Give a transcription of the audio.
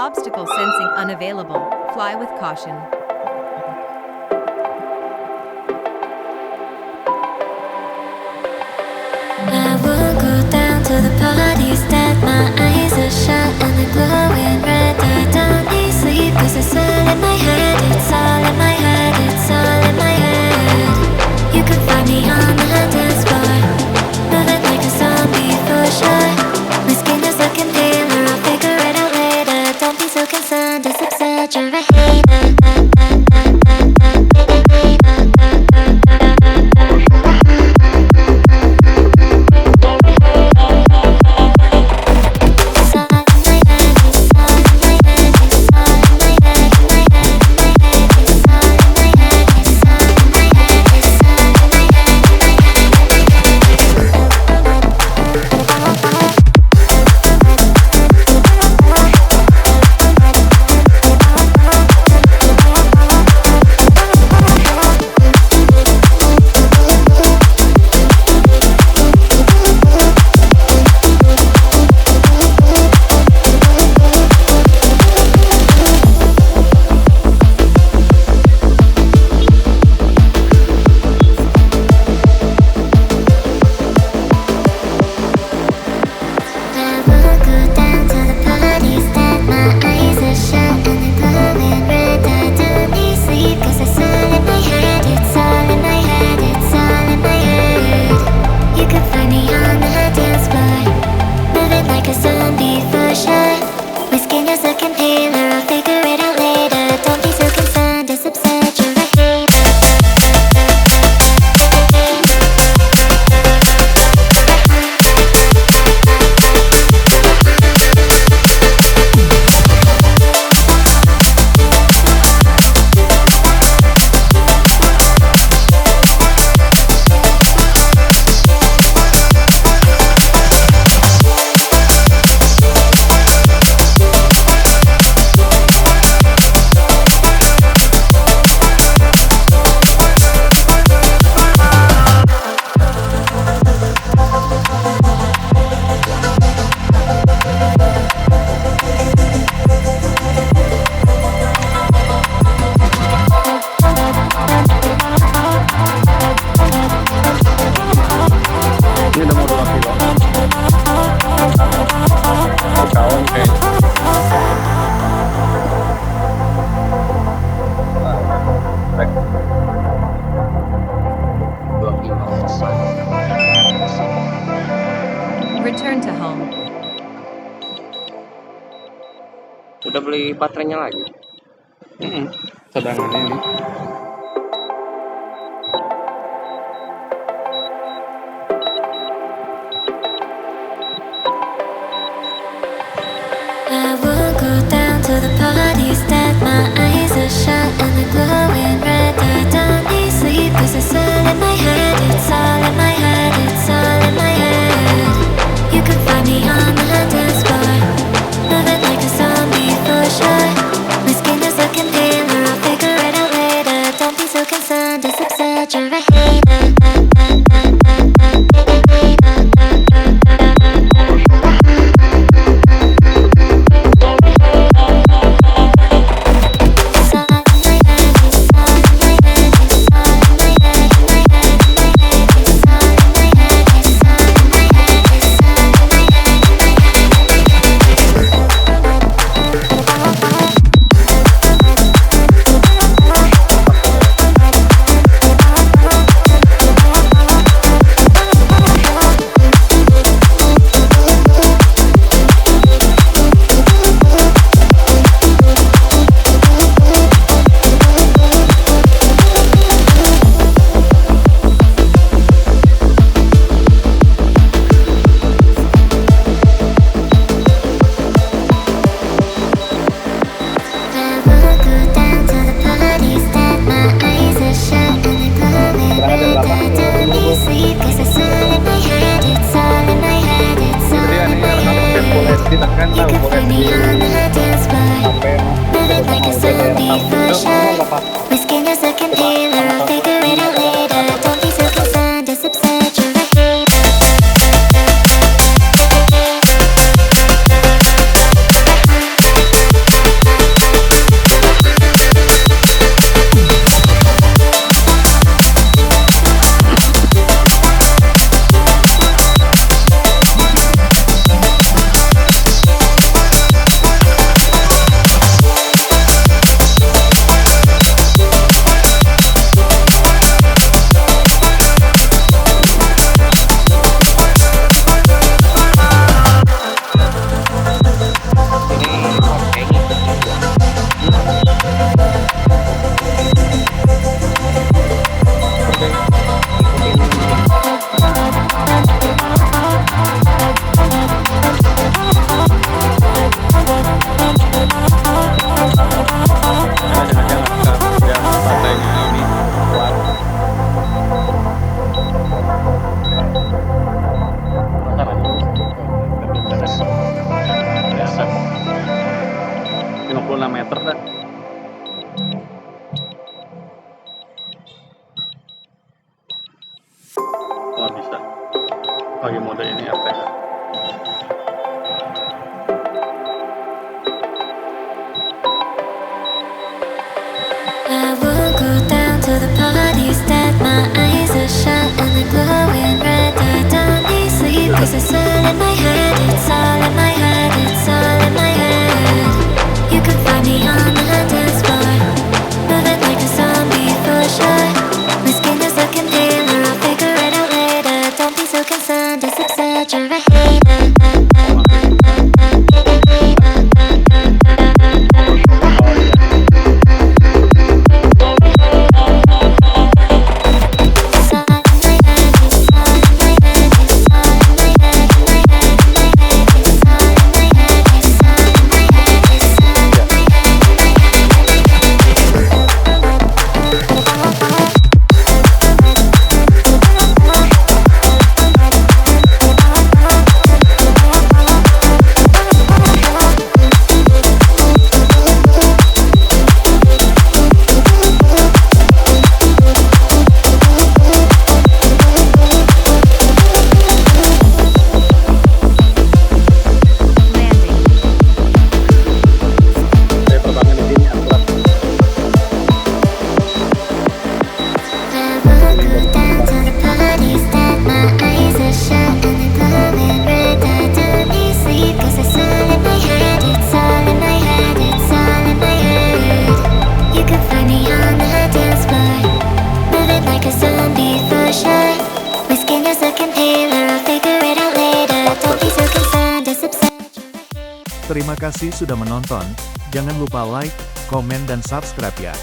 Obstacle sensing unavailable. Fly with caution. I won't go down to the parties that my eyes are shut and they're glowing red. I don't need sleep 'cause it's all in my head. It's all in my head. It's all in my head. You can find me on the dance floor, moving like a zombie for sure. My skin is looking paler. I'll figure it out later. Don't be so concerned. It's exaggerated. Return to home. Udah beli baterainya lagi? Cadangannya ini. I won't go down to the parties that my eyes are shut and they're glowing red. I don't need sleep 'cause it's all in my head. It's all in my head. It's all in my head. You can find me on the dance floor, moving like a zombie for sure. My skin is looking paler. I'll figure it out later. Don't be so concerned. It's exaggerated. kilometer dah. Oh bisa pakai mode ini apa ya? I will go down to the parties that my eyes are shut and they're glowing red. I don't need sleep 'cause it's all in my head. It's all in my head. It's all in my head. You can find me on the dance floor, moving like a zombie for sure. My skin is looking paler. I'll figure it out later. Don't be so concerned. Just exaggerate. Terima kasih sudah menonton, jangan lupa like, komen dan subscribe ya.